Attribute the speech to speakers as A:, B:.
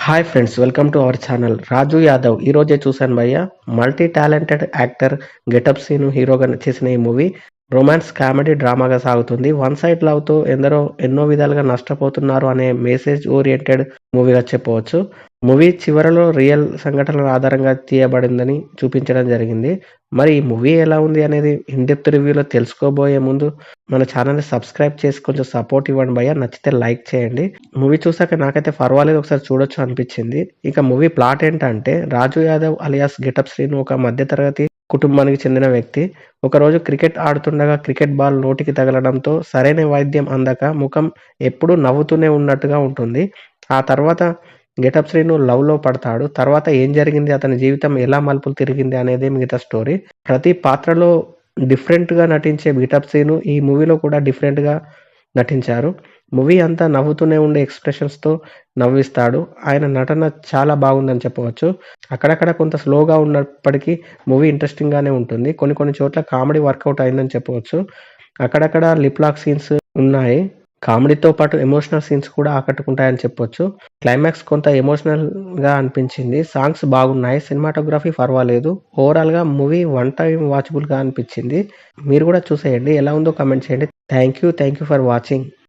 A: Hi friends, welcome to our channel. Raju Yadav ఈ రోజే చూశాను భయ్య. Multi talented actor getup Seenu హీరోగా చేసిన ఈ మూవీ రొమాన్స్ కామెడీ డ్రామాగా సాగుతుంది. వన్ సైడ్ లవ్తో ఎందరో ఎన్నో విధాలుగా నష్టపోతున్నారు అనే మెసేజ్ ఓరియంటెడ్ మూవీగా చెప్పవచ్చు. మూవీ చివరలో రియల్ సంఘటనల ఆధారంగా తీయబడిందని చూపించడం జరిగింది. మరి ఈ మూవీ ఎలా ఉంది అనేది ఇన్ డెప్త్ రివ్యూలో తెలుసుకోబోయే ముందు మన ఛానల్ని సబ్స్క్రైబ్ చేసి కొంచెం సపోర్ట్ ఇవ్వండి భయ్య. నచ్చితే లైక్ చేయండి. మూవీ చూసాక నాకైతే పర్వాలేదు, ఒకసారి చూడొచ్చు అనిపించింది. ఇక మూవీ ప్లాట్ ఏంటంటే, రాజు యాదవ్ అలియాస్ గెటప్ శ్రీను ఒక మధ్యతరగతి కుటుంబానికి చెందిన వ్యక్తి. ఒకరోజు క్రికెట్ ఆడుతుండగా క్రికెట్ బాల్ నోటికి తగలడంతో సరైన వైద్యం అందక ముఖం ఎప్పుడూ నవ్వుతూనే ఉన్నట్టుగా ఉంటుంది. ఆ తర్వాత గెటప్ శ్రీను లవ్లో పడతాడు. తర్వాత ఏం జరిగింది, అతని జీవితం ఎలా మలుపులు తిరిగింది అనేదే మిగతా స్టోరీ. ప్రతి పాత్రలో డిఫరెంట్గా నటించే గెటప్ శ్రీను ఈ మూవీలో కూడా డిఫరెంట్గా నటించారు. మూవీ అంతా నవ్వుతూనే ఉండే ఎక్స్ప్రెషన్స్తో నవ్విస్తాడు. ఆయన నటన చాలా బాగుందని చెప్పవచ్చు. అక్కడక్కడ కొంత స్లోగా ఉన్నప్పటికీ మూవీ ఇంట్రెస్టింగ్గానే ఉంటుంది. కొన్ని కొన్ని చోట్ల కామెడీ వర్కౌట్ అయిందని చెప్పవచ్చు. అక్కడక్కడ లిప్ లాక్ సీన్స్ ఉన్నాయి. కామెడీతో పాటు ఎమోషనల్ సీన్స్ కూడా ఆకట్టుకుంటాయని చెప్పొచ్చు. క్లైమాక్స్ కొంత ఎమోషనల్గా అనిపించింది. సాంగ్స్ బాగున్నాయి. సినిమాటోగ్రఫీ పర్వాలేదు. ఓవరాల్గా మూవీ వన్ టైం వాచబుల్గా అనిపించింది. మీరు కూడా చూసేయండి. ఎలా ఉందో కామెంట్ చేయండి. Thank you for watching.